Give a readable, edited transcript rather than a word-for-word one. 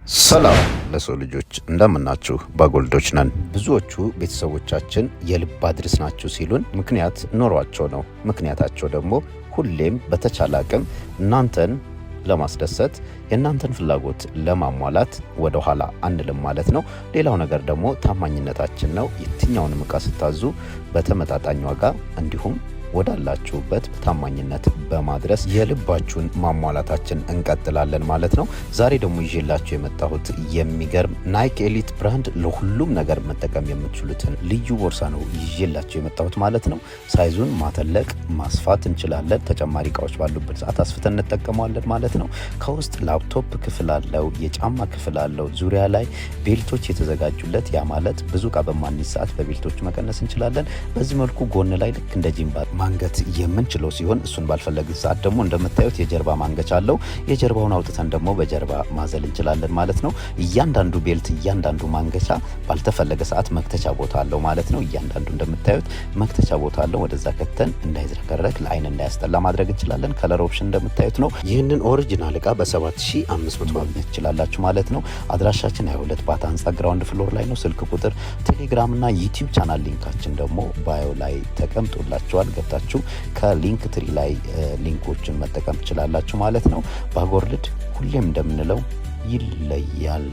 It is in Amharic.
ሰላም ለሰው ልጆች እንደምናችሁ ባጎልዶች ነን። ብዙዎቹ ቤተሰቦቻችን የልብ አድርስ ናችሁ ሲሉን ምክንያት ኖሯቸው ነው። ምክንያታቸው ደግሞ ሁሌም በተቻለ አቅም እናንተን ለማስደሰት የእናንተን ፍላጎት ለማሟላት ወደ ኋላ አንልም ማለት ነው። ሌላው ነገር ደግሞ ታማኝነታችን ነው። የትኛውንም ዕቃ ስታዙ በተመጣጣኝ ዋጋ እንዲሁም ወዳላችሁበት በታማኝነት በማድረስ የልባችሁን ማሟላታችን እንቀጥላለን ማለት ነው። ዛሬ ደግሞ ይዤላችሁ የመጣሁት የሚገርም ናይክ ኤሊት ብራንድ ለሁሉም ነገር መጠቀም የምትችሉትን ልዩ ቦርሳ ነው ይዤላችሁ የመጣሁት ማለት ነው። ሳይዙን ማተለቅ ማስፋት እንችላለን። ተጨማሪ እቃዎች ባሉበት ሰዓት አስፍተን እንጠቀመዋለን ማለት ነው። ከውስጥ ላፕቶፕ ክፍል አለው፣ የጫማ ክፍል አለው፣ ዙሪያ ላይ ቤልቶች የተዘጋጁለት። ያ ማለት ብዙ እቃ በማንይዝ ሰዓት በቤልቶች መቀነስ እንችላለን። በዚህ መልኩ ጎን ላይ ልክ እንደ ጂምባር ማንገት የምንችለው ሲሆን እሱን ባልፈለግን ሰዓት ደግሞ እንደምታዩት የጀርባ ማንገቻ አለው። የጀርባውን አውጥተን ደግሞ በጀርባ ማዘል እንችላለን ማለት ነው። እያንዳንዱ ቤልት እያንዳንዱ ማንገቻ ባልተፈለገ ሰዓት መክተቻ ቦታ አለው ማለት ነው። እያንዳንዱ እንደምታዩት መክተቻ ቦታ አለው። ወደዛ ከተን እንዳይዝረከረክ ለአይን እንዳያስጠላ ማድረግ እንችላለን። ከለር ኦፕሽን እንደምታዩት ነው። ይህንን ኦሪጂናል እቃ በ7500 ማግኘት ትችላላችሁ ማለት ነው። አድራሻችን 22 ባታ ህንጻ ግራውንድ ፍሎር ላይ ነው። ስልክ ቁጥር፣ ቴሌግራም እና ዩቲዩብ ቻናል ሊንካችን ደግሞ ባዮ ላይ ተቀምጦላችኋል። ገብታችሁ ከሊንክ ትሪ ላይ ሊንኮችን መጠቀም ትችላላችሁ ማለት ነው። ባጎርልድ ሁሌም እንደምንለው ይለያል።